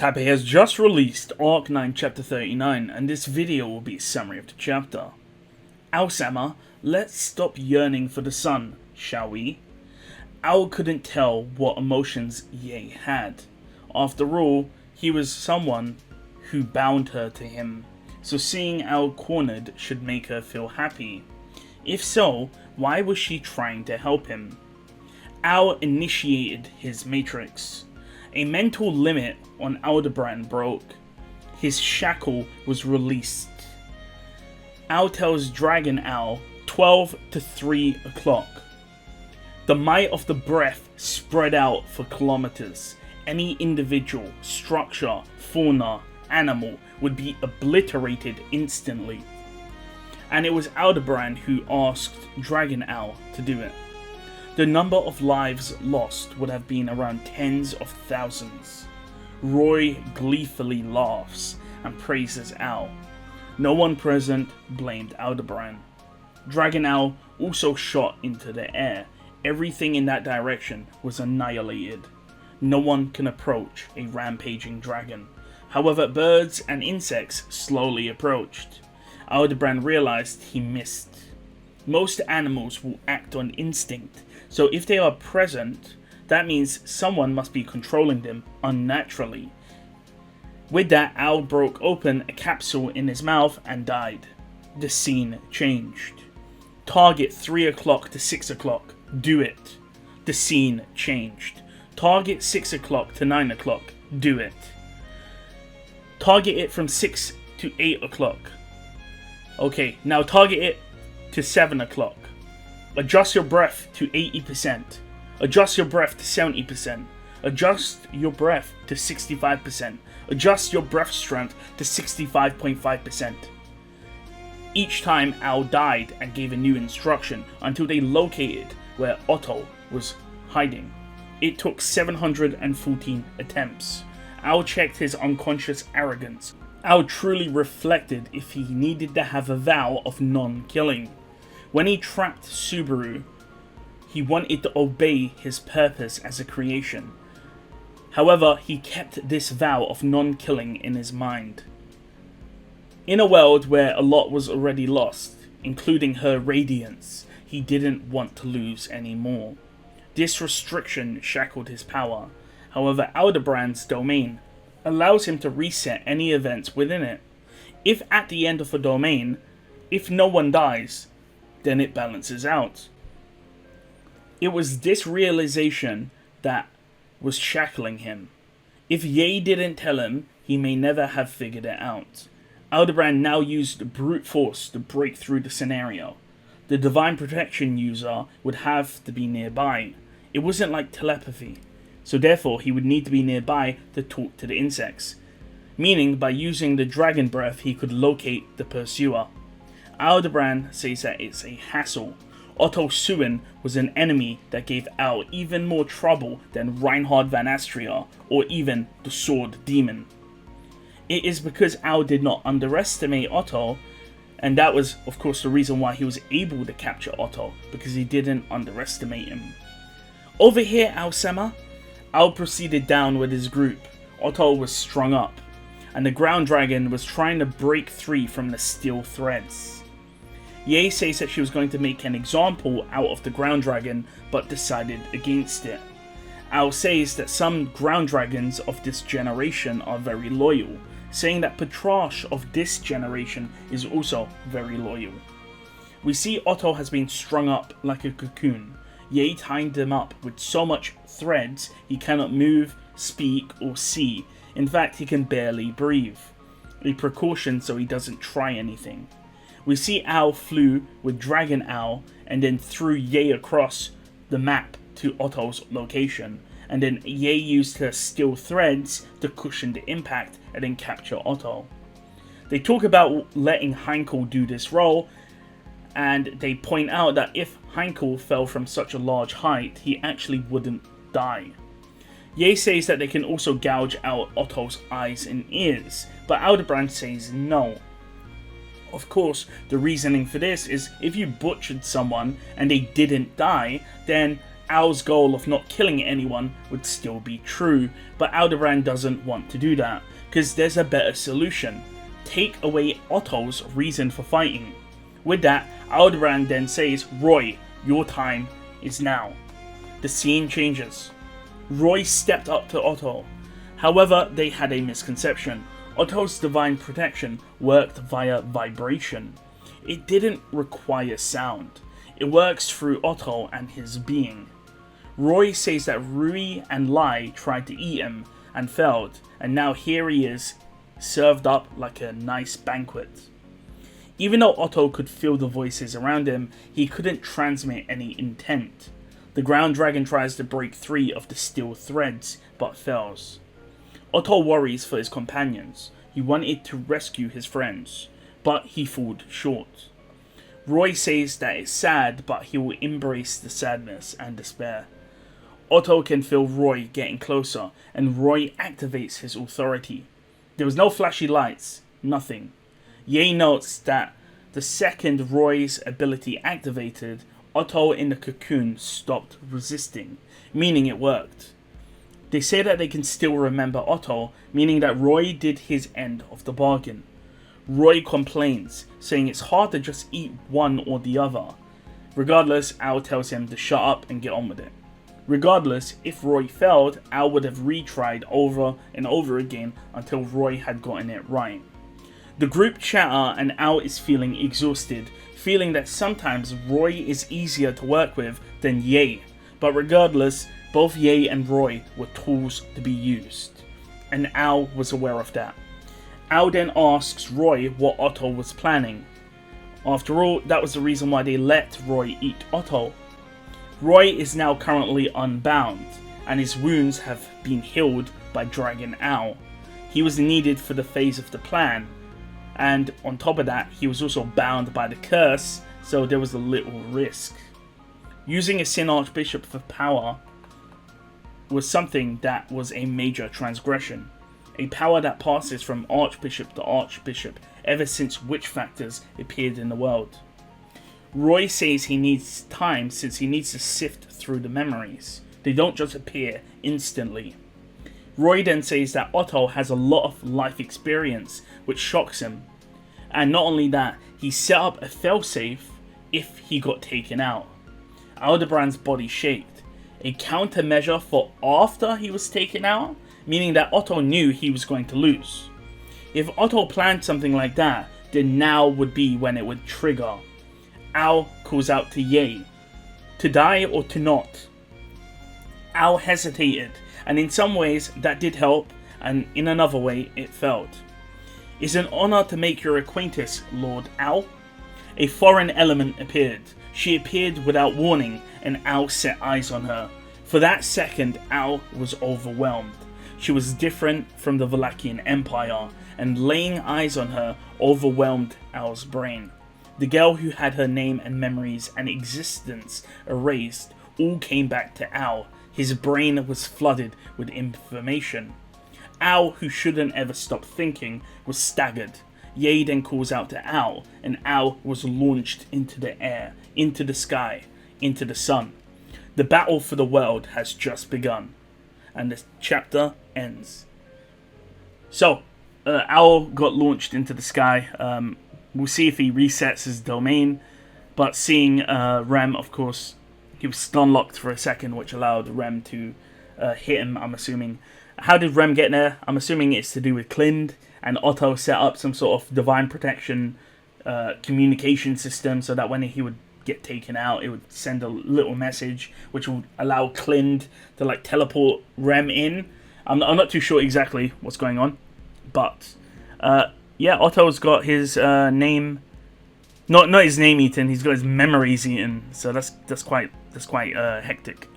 Tappy has just released Arc 9 Chapter 39, and this video will be a summary of the chapter. Ao-sama, let's stop yearning for the sun, shall we? Ao couldn't tell what emotions Ye had. After all, he was someone who bound her to him, so seeing Ao cornered should make her feel happy. If so, why was she trying to help him? Ao initiated his matrix. A mental limit on Aldebaran broke. His shackle was released. Ao tells Dragon Ao 12 to 3 o'clock. The might of the breath spread out for kilometers. Any individual, structure, fauna, animal would be obliterated instantly. And it was Aldebaran who asked Dragon Ao to do it. The number of lives lost would have been around tens of thousands. Roy gleefully laughs and praises Ao. No one present blamed Aldebaran. Dragon Ao also shot into the air. Everything in that direction was annihilated. No one can approach a rampaging dragon. However, birds and insects slowly approached. Aldebaran realized he missed. Most animals will act on instinct, so if they are present, that means someone must be controlling them unnaturally. With that, Ao broke open a capsule in his mouth and died. The scene changed. Target 3 o'clock to 6 o'clock. Do it. The scene changed. Target 6 o'clock to 9 o'clock. Do it. Target it from 6 to 8 o'clock. Okay, now target it to 7 o'clock. Adjust your breath to 80%. Adjust your breath to 70%. Adjust your breath to 65%. Adjust your breath strength to 65.5%. Each time Ao died and gave a new instruction until they located where Otto was hiding. It took 714 attempts. Ao checked his unconscious arrogance. Ao truly reflected if he needed to have a vow of non-killing. When he trapped Subaru, he wanted to obey his purpose as a creation. However, he kept this vow of non-killing in his mind. In a world where a lot was already lost, including her radiance, he didn't want to lose any more. This restriction shackled his power. However, Aldebaran's domain allows him to reset any events within it. If at the end of a domain, if no one dies, then it balances out. It was this realization that was shackling him. If Ye didn't tell him, he may never have figured it out. Aldebaran now used brute force to break through the scenario. The divine protection user would have to be nearby. It wasn't like telepathy, so therefore he would need to be nearby to talk to the insects. Meaning, by using the dragon breath, he could locate the pursuer. Aldebaran says that it's a hassle. Otto Suin was an enemy that gave Ao even more trouble than Reinhard van Astria or even the Sword Demon. It is because Ao did not underestimate Otto, and that was of course the reason why he was able to capture Otto, because he didn't underestimate him. Over here, Ao-sama. Ao proceeded down with his group. Otto was strung up, and the ground dragon was trying to break free from the steel threads. Ye says that she was going to make an example out of the ground dragon, but decided against it. Ao says that some ground dragons of this generation are very loyal, saying that Petra of this generation is also very loyal. We see Otto has been strung up like a cocoon. Ye tied him up with so much threads he cannot move, speak or see. In fact, he can barely breathe. A precaution so he doesn't try anything. We see Ao flew with Dragon Ao and then threw Ye across the map to Otto's location. And then Ye used her steel threads to cushion the impact and then capture Otto. They talk about letting Heinkel do this role, and they point out that if Heinkel fell from such a large height, he actually wouldn't die. Ye says that they can also gouge out Otto's eyes and ears, but Aldebaran says no. Of course, the reasoning for this is if you butchered someone and they didn't die, then Al's goal of not killing anyone would still be true, but Aldebaran doesn't want to do that, because there's a better solution. Take away Otto's reason for fighting. With that, Aldebaran then says, Roy, your time is now. The scene changes. Roy stepped up to Otto. However, they had a misconception. Otto's divine protection worked via vibration. It didn't require sound. It works through Otto and his being. Roy says that Rui and Lai tried to eat him and failed, and now here he is, served up like a nice banquet. Even though Otto could feel the voices around him, he couldn't transmit any intent. The ground dragon tries to break 3 of the steel threads, but fails. Otto worries for his companions. He wanted to rescue his friends, but he falls short. Roy says that it's sad, but he will embrace the sadness and despair. Otto can feel Roy getting closer, and Roy activates his authority. There was no flashy lights, nothing. Ye notes that the second Roy's ability activated, Otto in the cocoon stopped resisting, meaning it worked. They say that they can still remember Otto, meaning that Roy did his end of the bargain. Roy complains, saying it's hard to just eat one or the other. Regardless, Al tells him to shut up and get on with it. Regardless, if Roy failed, Al would have retried over and over again until Roy had gotten it right. The group chatter and Al is feeling exhausted, feeling that sometimes Roy is easier to work with than Ye. But regardless, both Ye and Roy were tools to be used, and Al was aware of that. Al then asks Roy what Otto was planning. After all, that was the reason why they let Roy eat Otto. Roy is now currently unbound, and his wounds have been healed by Dragon Al. He was needed for the phase of the plan, and on top of that, he was also bound by the curse, so there was a little risk. Using a Sin Archbishop for power was something that was a major transgression. A power that passes from Archbishop to Archbishop ever since witch factors appeared in the world. Roy says he needs time since he needs to sift through the memories. They don't just appear instantly. Roy then says that Otto has a lot of life experience, which shocks him. And not only that, he set up a failsafe if he got taken out. Aldebaran's body shaked. A countermeasure for after he was taken out, meaning that Otto knew he was going to lose. If Otto planned something like that, then now would be when it would trigger. Al calls out to Ye, to die or to not. Al hesitated, and in some ways that did help, and in another way it failed. It's an honor to make your acquaintance, Lord Al. A foreign element appeared. She appeared without warning, and Al set eyes on her. For that second, Al was overwhelmed. She was different from the Valachian Empire, and laying eyes on her overwhelmed Al's brain. The girl who had her name and memories and existence erased all came back to Al. His brain was flooded with information. Al, who shouldn't ever stop thinking, was staggered. Ye then calls out to Al, and Al was launched into the air, into the sky, into the sun. The battle for the world has just begun, and the chapter ends. So, Al got launched into the sky. We'll see if he resets his domain, but seeing Rem, of course, he was stun locked for a second, which allowed Rem to hit him, I'm assuming. How did Rem get there? I'm assuming it's to do with Klind, and Otto set up some sort of divine protection communication system so that when he would get taken out, it would send a little message which would allow Klind to like teleport Rem in. I'm not too sure exactly what's going on, but yeah, Otto's got his name, not his name eaten. He's got his memories eaten. So that's quite hectic.